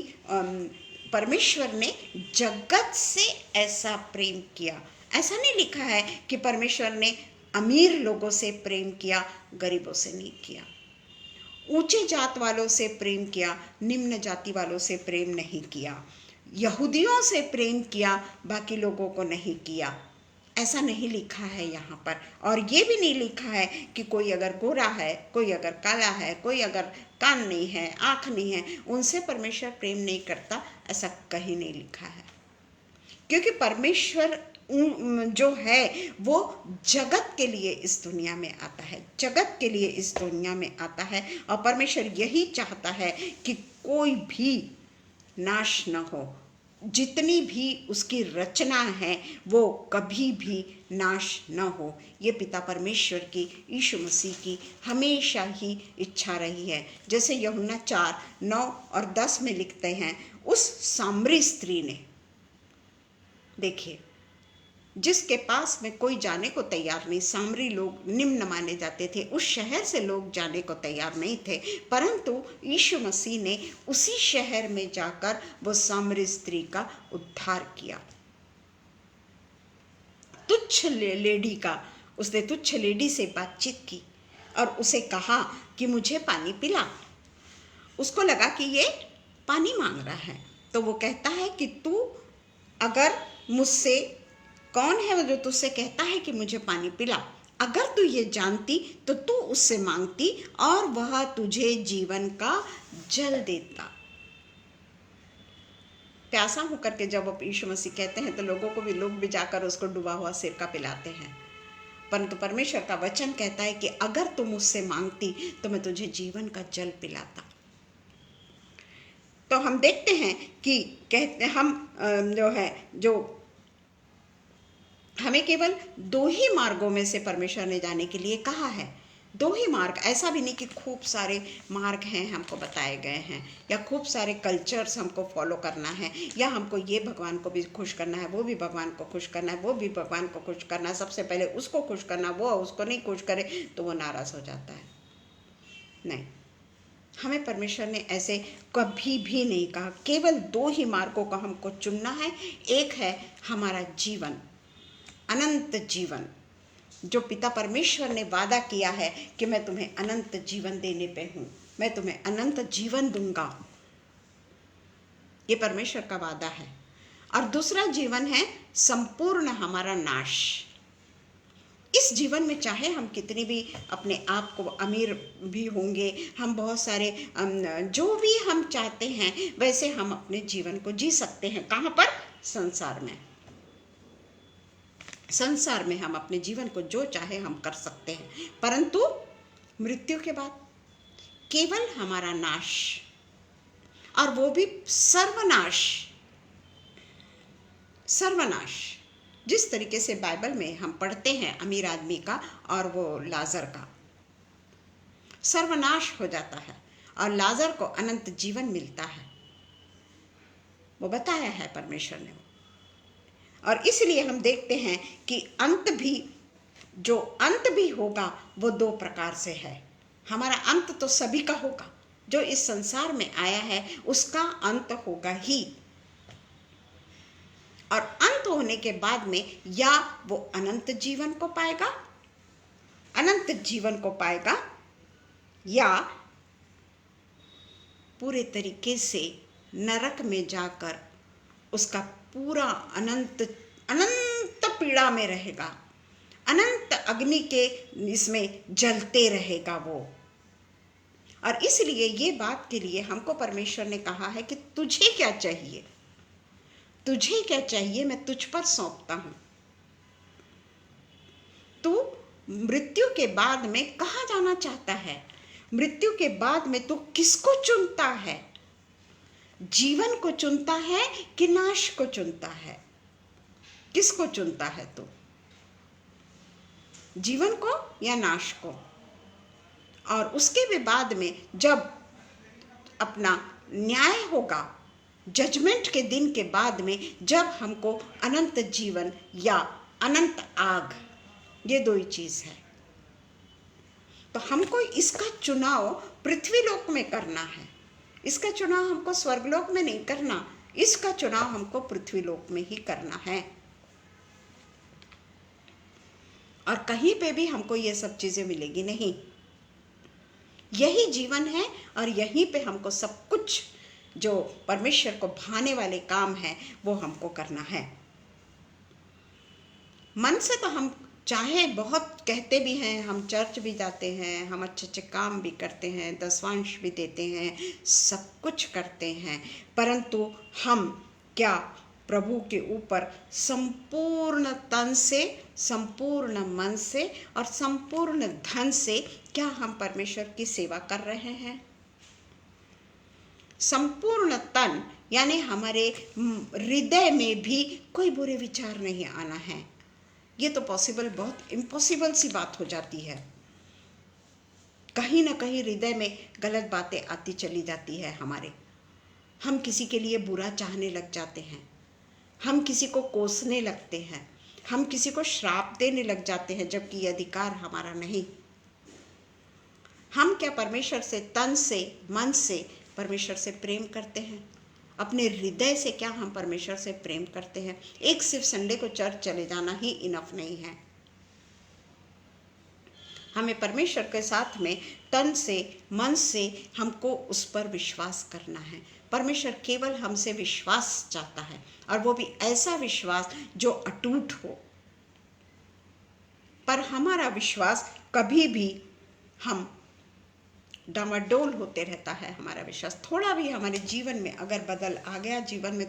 परमेश्वर ने जगत से ऐसा प्रेम किया। ऐसा नहीं लिखा है कि परमेश्वर ने अमीर लोगों से प्रेम किया, गरीबों से नहीं किया, ऊंचे जात वालों से प्रेम किया, निम्न जाति वालों से प्रेम नहीं किया, यहूदियों से प्रेम किया, बाकी लोगों को नहीं किया। ऐसा नहीं लिखा है यहाँ पर। और ये भी नहीं लिखा है कि कोई अगर गोरा है, कोई अगर काला है, कोई अगर कान नहीं है, आँख नहीं है, उनसे परमेश्वर प्रेम नहीं करता, ऐसा कहीं नहीं लिखा है। क्योंकि परमेश्वर जो है वो जगत के लिए इस दुनिया में आता है, जगत के लिए इस दुनिया में आता है। और परमेश्वर यही चाहता है कि कोई भी नाश न हो, जितनी भी उसकी रचना है वो कभी भी नाश न हो। ये पिता परमेश्वर की, यीशु मसीह की हमेशा ही इच्छा रही है। जैसे यूहन्ना 4:9 और 10 में लिखते हैं, उस सामरी स्त्री ने, देखिए, जिसके पास में कोई जाने को तैयार नहीं, सामरी लोग निम्न माने जाते थे, उस शहर से लोग जाने को तैयार नहीं थे, परंतु यीशु मसीह ने उसी शहर में जाकर वो सामरी स्त्री का उद्धार किया। तुच्छ लेडी का, उसने तुच्छ लेडी से बातचीत की और उसे कहा कि मुझे पानी पिला। उसको लगा कि ये पानी मांग रहा है, तो वो कहता है कि तू अगर मुझसे, कौन है वो जो तुझसे कहता है कि मुझे पानी पिला? अगर तू ये जानती तो तू उससे मांगती और वह तुझे जीवन का जल देता। प्यासा होकर के जब यीशु मसीह कहते हैं तो लोगों को भी, लोग भी जाकर उसको डूबा हुआ सिरका पिलाते हैं, परंतु परमेश्वर का वचन कहता है कि अगर तू मुझसे मांगती तो मैं तुझे जीवन का जल पिलाता। तो हम देखते हैं कि कहते हम जो हमें केवल 2 ही मार्गों में से परमेश्वर ने जाने के लिए कहा है। 2 ही मार्ग, ऐसा भी नहीं कि खूब सारे मार्ग हैं हमको बताए गए हैं, या खूब सारे कल्चर्स हमको फॉलो करना है, या हमको ये भगवान को भी खुश करना है, वो भी भगवान को खुश करना है, वो भी भगवान को खुश करना है, सबसे पहले उसको खुश करना, वो उसको नहीं खुश करे तो वो नाराज़ हो जाता है। नहीं, हमें परमेश्वर ने ऐसे कभी भी नहीं कहा। केवल 2 ही मार्गों का हमको चुनना है। एक है हमारा जीवन, अनंत जीवन, जो पिता परमेश्वर ने वादा किया है कि मैं तुम्हें अनंत जीवन देने पे हूँ, मैं तुम्हें अनंत जीवन दूंगा, ये परमेश्वर का वादा है। और दूसरा जीवन है संपूर्ण हमारा नाश। इस जीवन में चाहे हम कितनी भी अपने आप को अमीर भी होंगे, हम बहुत सारे जो भी हम चाहते हैं वैसे हम अपने जीवन को जी सकते हैं। कहाँ पर? संसार में। संसार में हम अपने जीवन को जो चाहे हम कर सकते हैं, परंतु मृत्यु के बाद केवल हमारा नाश, और वो भी सर्वनाश। सर्वनाश जिस तरीके से बाइबल में हम पढ़ते हैं अमीर आदमी का और वो लाजर का, सर्वनाश हो जाता है और लाजर को अनंत जीवन मिलता है, वो बताया है परमेश्वर ने। और इसलिए हम देखते हैं कि जो अंत भी होगा वो 2 प्रकार से है। हमारा अंत तो सभी का होगा, जो इस संसार में आया है उसका अंत होगा ही। और अंत होने के बाद में या वो अनंत जीवन को पाएगा या पूरे तरीके से नरक में जाकर उसका पूरा अनंत अनंत पीड़ा में रहेगा, अनंत अग्नि के इसमें जलते रहेगा वो। और इसलिए ये बात के लिए हमको परमेश्वर ने कहा है कि तुझे क्या चाहिए, तुझे क्या चाहिए, मैं तुझ पर सौंपता हूं। तू मृत्यु के बाद में कहाँ जाना चाहता है, मृत्यु के बाद में तू किसको चुनता है, जीवन को चुनता है कि नाश को चुनता है? किसको चुनता है तू, जीवन को या नाश को? और उसके भी बाद में जब अपना न्याय होगा, जजमेंट के दिन के बाद में, जब हमको अनंत जीवन या अनंत आग, ये दो ही चीज है, तो हमको इसका चुनाव पृथ्वीलोक में करना है। इसका चुनाव हमको स्वर्गलोक में नहीं करना, इसका चुनाव हमको पृथ्वीलोक में ही करना है। और कहीं पे भी हमको ये सब चीजें मिलेगी नहीं। यही जीवन है और यहीं पे हमको सब कुछ जो परमेश्वर को भाने वाले काम है वो हमको करना है। मन से तो हम चाहे बहुत कहते भी हैं, हम चर्च भी जाते हैं, हम अच्छे अच्छे काम भी करते हैं, दशवांश भी देते हैं, सब कुछ करते हैं, परंतु हम क्या प्रभु के ऊपर संपूर्ण तन से, संपूर्ण मन से और संपूर्ण धन से क्या हम परमेश्वर की सेवा कर रहे हैं? संपूर्ण तन यानी हमारे हृदय में भी कोई बुरे विचार नहीं आना है। ये तो पॉसिबल, बहुत इम्पॉसिबल सी बात हो जाती है। कहीं ना कहीं हृदय में गलत बातें आती चली जाती है हमारे। हम किसी के लिए बुरा चाहने लग जाते हैं, हम किसी को कोसने लगते हैं, हम किसी को श्राप देने लग जाते हैं, जबकि ये अधिकार हमारा नहीं। हम क्या परमेश्वर से तन से, मन से परमेश्वर से प्रेम करते हैं? अपने हृदय से क्या हम परमेश्वर से प्रेम करते हैं? एक सिर्फ संडे को चर्च चले जाना ही इनफ नहीं है। हमें परमेश्वर के साथ में तन से, मन से हमको उस पर विश्वास करना है। परमेश्वर केवल हमसे विश्वास चाहता है, और वो भी ऐसा विश्वास जो अटूट हो। पर हमारा विश्वास कभी भी हम डामाडोल होते रहता है। हमारा विश्वास थोड़ा भी हमारे जीवन में अगर बदल आ गया, जीवन में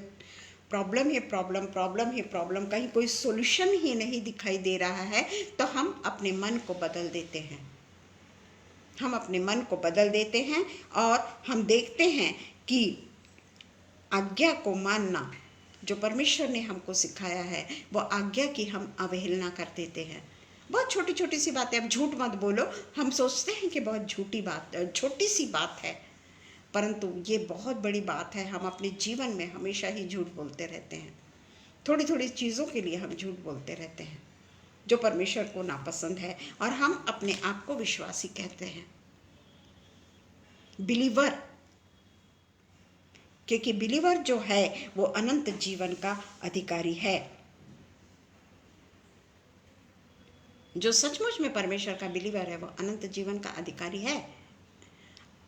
प्रॉब्लम ही प्रॉब्लम, प्रॉब्लम ही प्रॉब्लम, कहीं कोई सोल्यूशन ही नहीं दिखाई दे रहा है, तो हम अपने मन को बदल देते हैं। हम अपने मन को बदल देते हैं और हम देखते हैं कि आज्ञा को मानना जो परमेश्वर ने हमको सिखाया है, वो आज्ञा की हम अवहेलना कर देते हैं। बहुत छोटी छोटी सी बातें, अब झूठ मत बोलो, हम सोचते हैं कि बहुत झूठी बात, छोटी सी बात है, परंतु ये बहुत बड़ी बात है। हम अपने जीवन में हमेशा ही झूठ बोलते रहते हैं। थोड़ी थोड़ी चीज़ों के लिए हम झूठ बोलते रहते हैं जो परमेश्वर को नापसंद है, और हम अपने आप को विश्वासी कहते हैं, बिलीवर, क्योंकि बिलीवर जो है वो अनंत जीवन का अधिकारी है। जो सचमुच में परमेश्वर का बिलीवर है वो अनंत जीवन का अधिकारी है।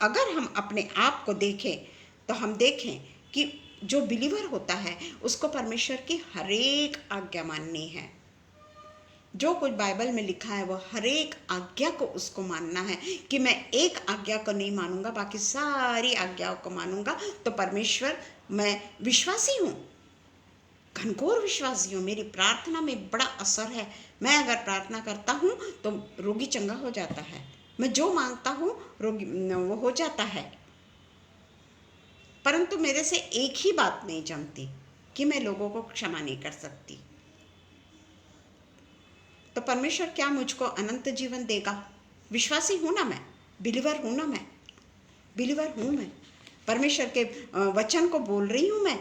अगर हम अपने आप को देखें तो हम देखें कि जो बिलीवर होता है उसको परमेश्वर की हरेक आज्ञा माननी है। जो कुछ बाइबल में लिखा है वो हरेक आज्ञा को उसको मानना है, कि मैं एक आज्ञा को नहीं मानूंगा, बाकी सारी आज्ञाओं को मानूंगा। तो परमेश्वर, मैं विश्वासी हूँ, घनघोर विश्वासी हूँ, मेरी प्रार्थना में बड़ा असर है। मैं अगर प्रार्थना करता हूँ तो रोगी चंगा हो जाता है, मैं जो मांगता हूँ रोगी वो हो जाता है। परंतु मेरे से एक ही बात नहीं जमती कि मैं लोगों को क्षमा नहीं कर सकती। तो परमेश्वर क्या मुझको अनंत जीवन देगा? विश्वासी हूँ ना मैं, बिलीवर हूँ ना मैं, बिलीवर हूँ मैं, परमेश्वर के वचन को बोल रही हूँ मैं,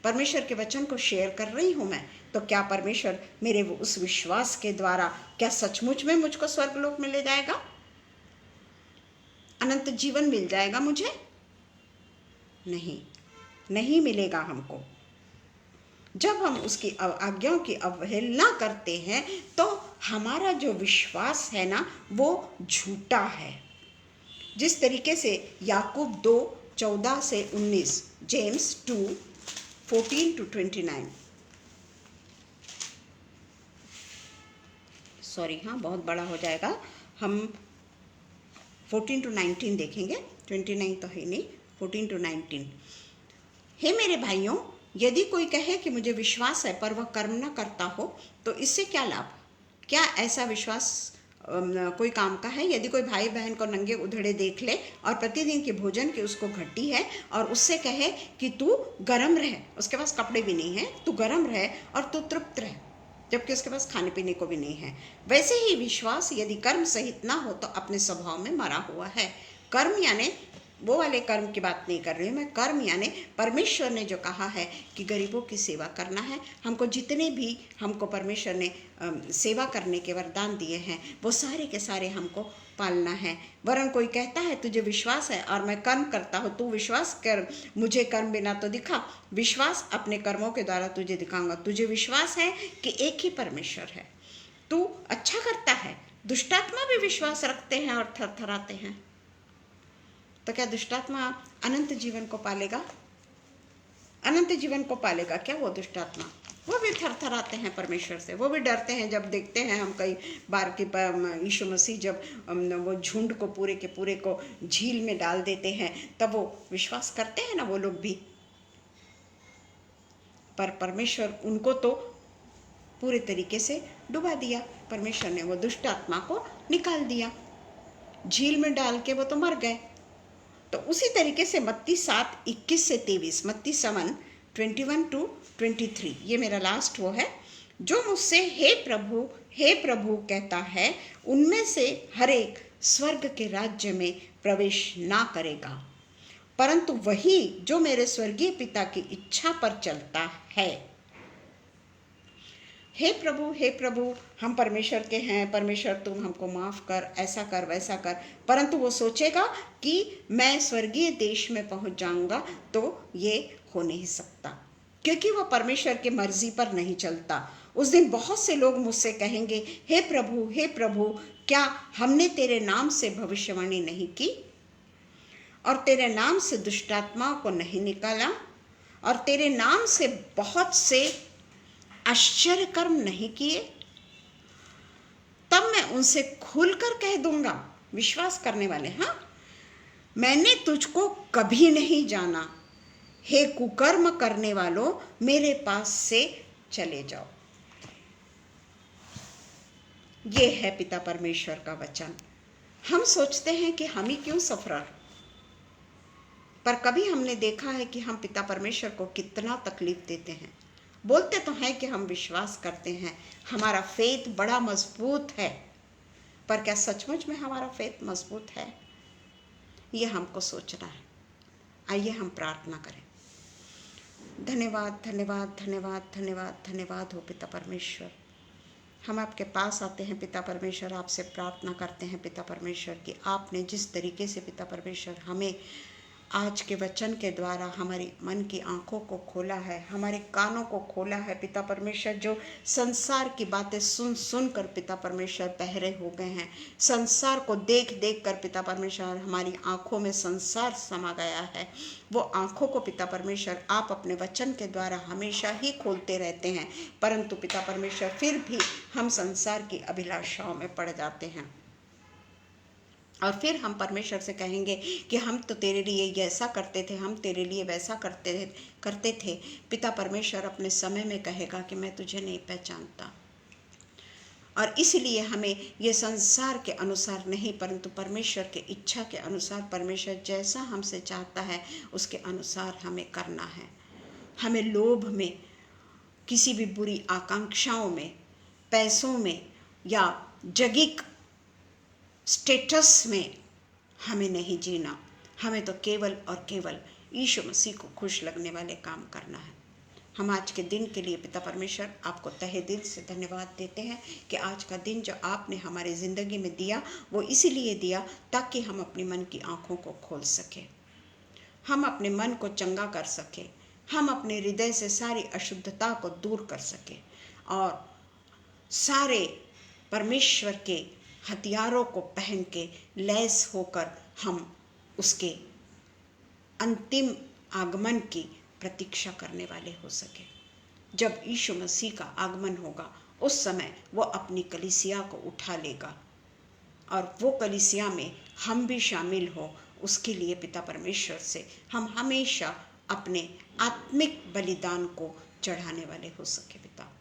परमेश्वर के वचन को शेयर कर रही हूँ मैं। तो क्या परमेश्वर मेरे वो उस विश्वास के द्वारा क्या सचमुच में मुझको स्वर्गलोक में ले जाएगा? अनंत जीवन मिल जाएगा मुझे? नहीं, नहीं मिलेगा हमको। जब हम उसकी आज्ञाओं की अवहेलना करते हैं तो हमारा जो विश्वास है ना वो झूठा है। जिस तरीके से याकूब 2 14 से 19, जेम्स 2:14-29। सॉरी, हाँ बहुत बड़ा हो जाएगा, हम 14-19 देखेंगे, 29 तो है नहीं, 14-19। हे मेरे भाइयों, यदि कोई कहे कि मुझे विश्वास है पर वह कर्म न करता हो तो इससे क्या लाभ? क्या ऐसा विश्वास कोई काम का है? यदि कोई भाई बहन को नंगे उधड़े देख ले और प्रतिदिन के भोजन की उसको घटी है और उससे कहे कि तू गर्म रह, उसके पास कपड़े भी नहीं है, तू गर्म रह और तू तृप्त रह, जबकि उसके पास खाने पीने को भी नहीं है, वैसे ही विश्वास यदि कर्म सहित ना हो तो अपने स्वभाव में मरा हुआ है। कर्म यानी वो वाले कर्म की बात नहीं कर रही हूँ मैं, कर्म यानी परमेश्वर ने जो कहा है कि गरीबों की सेवा करना है, हमको जितने भी हमको परमेश्वर ने सेवा करने के वरदान दिए हैं वो सारे के सारे हमको पालना है। वरन कोई कहता है तुझे विश्वास है और मैं कर्म करता हूँ, तू विश्वास कर, मुझे कर्म बिना तो दिखा। विश्वास अपने कर्मों के द्वारा तुझे दिखाऊंगा। तुझे विश्वास है कि एक ही परमेश्वर है, तू अच्छा करता है। दुष्टात्मा भी विश्वास रखते हैं और थरथराते हैं, तो क्या दुष्टात्मा अनंत जीवन को पालेगा? अनंत जीवन को पालेगा क्या वो दुष्टात्मा? वो भी थरथराते हैं परमेश्वर से, वो भी डरते हैं। जब देखते हैं हम कई बार कि यीशु मसीह जब वो झुंड को पूरे के पूरे को झील में डाल देते हैं तब वो विश्वास करते हैं ना वो लोग भी, पर परमेश्वर उनको तो पूरे तरीके से डुबा दिया। परमेश्वर ने वो दुष्ट आत्मा को निकाल दिया, झील में डाल के वो तो मर गए। तो उसी तरीके से मत्ती 7:21-23, मत्ती 7:21-23, ये मेरा लास्ट वो है। जो मुझसे हे प्रभु कहता है उनमें से हर एक स्वर्ग के राज्य में प्रवेश ना करेगा, परंतु वही जो मेरे स्वर्गीय पिता की इच्छा पर चलता है। हे प्रभु हम परमेश्वर के हैं, परमेश्वर तुम हमको माफ़ कर, ऐसा कर वैसा कर, परंतु वो सोचेगा कि मैं स्वर्गीय देश में पहुंच जाऊंगा, तो ये हो नहीं सकता, क्योंकि वो परमेश्वर की मर्जी पर नहीं चलता। उस दिन बहुत से लोग मुझसे कहेंगे हे प्रभु क्या हमने तेरे नाम से भविष्यवाणी नहीं की और तेरे नाम से दुष्टात्माओं को नहीं निकाला और तेरे नाम से बहुत से आश्चर्य कर्म नहीं किए? तब मैं उनसे खुलकर कह दूंगा, विश्वास करने वाले, हाँ, मैंने तुझको कभी नहीं जाना, हे कुकर्म करने वालों मेरे पास से चले जाओ। ये है पिता परमेश्वर का वचन। हम सोचते हैं कि हम ही क्यों सफरर, पर कभी हमने देखा है कि हम पिता परमेश्वर को कितना तकलीफ देते हैं। बोलते तो हैं कि हम विश्वास करते हैं, हमारा फेथ बड़ा मजबूत है, पर क्या सचमुच में हमारा फेथ मजबूत है? ये हमको सोचना है। आइए हम प्रार्थना करें। धन्यवाद धन्यवाद धन्यवाद धन्यवाद धन्यवाद हो पिता परमेश्वर। हम आपके पास आते हैं पिता परमेश्वर, आपसे प्रार्थना करते हैं पिता परमेश्वर कि आपने जिस तरीके से पिता परमेश्वर हमें आज के वचन के द्वारा हमारी मन की आंखों को खोला है, हमारे कानों को खोला है पिता परमेश्वर, जो संसार की बातें सुन सुन कर पिता परमेश्वर बहरे हो गए हैं, संसार को देख देख कर पिता परमेश्वर हमारी आंखों में संसार समा गया है, वो आंखों को पिता परमेश्वर आप अपने वचन के द्वारा हमेशा ही खोलते रहते हैं, परंतु पिता परमेश्वर फिर भी हम संसार की अभिलाषाओं में पड़ जाते हैं और फिर हम परमेश्वर से कहेंगे कि हम तो तेरे लिए ऐसा करते थे, हम तेरे लिए वैसा करते थे। पिता परमेश्वर अपने समय में कहेगा कि मैं तुझे नहीं पहचानता, और इसलिए हमें ये संसार के अनुसार नहीं परंतु परमेश्वर के इच्छा के अनुसार, परमेश्वर जैसा हमसे चाहता है उसके अनुसार हमें करना है। हमें लोभ में, किसी भी बुरी आकांक्षाओं में, पैसों में या जगिक स्टेटस में हमें नहीं जीना। हमें तो केवल और केवल यीशु मसीह को खुश लगने वाले काम करना है। हम आज के दिन के लिए पिता परमेश्वर आपको तहे दिल से धन्यवाद देते हैं कि आज का दिन जो आपने हमारी ज़िंदगी में दिया वो इसीलिए दिया ताकि हम अपने मन की आँखों को खोल सकें, हम अपने मन को चंगा कर सकें, हम अपने हृदय से सारी अशुद्धता को दूर कर सकें और सारे परमेश्वर के हथियारों को पहन के लैस होकर हम उसके अंतिम आगमन की प्रतीक्षा करने वाले हो सके। जब यीशु मसीह का आगमन होगा उस समय वो अपनी कलीसिया को उठा लेगा और वो कलीसिया में हम भी शामिल हो, उसके लिए पिता परमेश्वर से हम हमेशा अपने आत्मिक बलिदान को चढ़ाने वाले हो सके। पिता,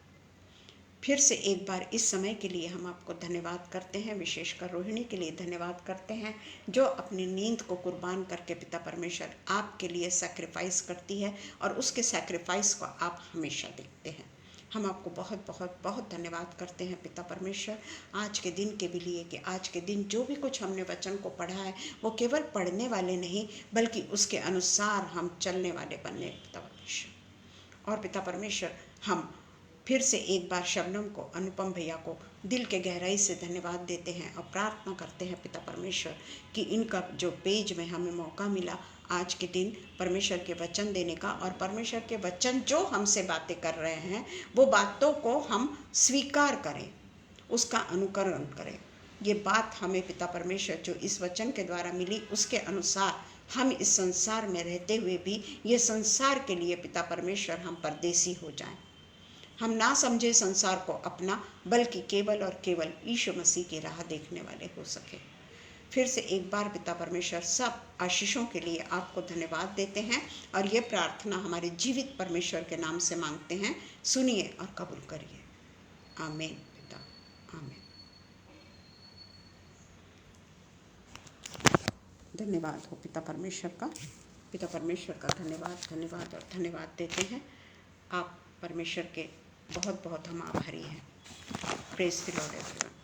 फिर से एक बार इस समय के लिए हम आपको धन्यवाद करते हैं, विशेषकर रोहिणी के लिए धन्यवाद करते हैं जो अपनी नींद को कुर्बान करके पिता परमेश्वर आपके लिए सैक्रिफाइस करती है और उसके सैक्रिफाइस को आप हमेशा देखते हैं। हम आपको बहुत बहुत बहुत धन्यवाद करते हैं पिता परमेश्वर आज के दिन के भी लिए कि आज के दिन जो भी कुछ हमने वचन को पढ़ा है वो केवल पढ़ने वाले नहीं बल्कि उसके अनुसार हम चलने वाले बनने पिता परमेश्वर। और पिता परमेश्वर हम फिर से एक बार शबनम को, अनुपम भैया को दिल के गहराई से धन्यवाद देते हैं और प्रार्थना करते हैं पिता परमेश्वर कि इनका जो पेज में हमें मौका मिला आज के दिन परमेश्वर के वचन देने का और परमेश्वर के वचन जो हमसे बातें कर रहे हैं वो बातों को हम स्वीकार करें, उसका अनुकरण करें। ये बात हमें पिता परमेश्वर जो इस वचन के द्वारा मिली उसके अनुसार हम इस संसार में रहते हुए भी ये संसार के लिए पिता परमेश्वर हम परदेसी हो जाएं। हम ना समझे संसार को अपना बल्कि केवल और केवल यीशु मसीह की राह देखने वाले हो सके। फिर से एक बार पिता परमेश्वर सब आशीषों के लिए आपको धन्यवाद देते हैं और ये प्रार्थना हमारे जीवित परमेश्वर के नाम से मांगते हैं। सुनिए और कबूल करिए। आमीन पिता, आमीन। धन्यवाद हो पिता परमेश्वर का। पिता परमेश्वर का धन्यवाद धन्यवाद और धन्यवाद देते हैं। आप परमेश्वर के बहुत बहुत हम आभारी हैं। Praise the Lord everyone.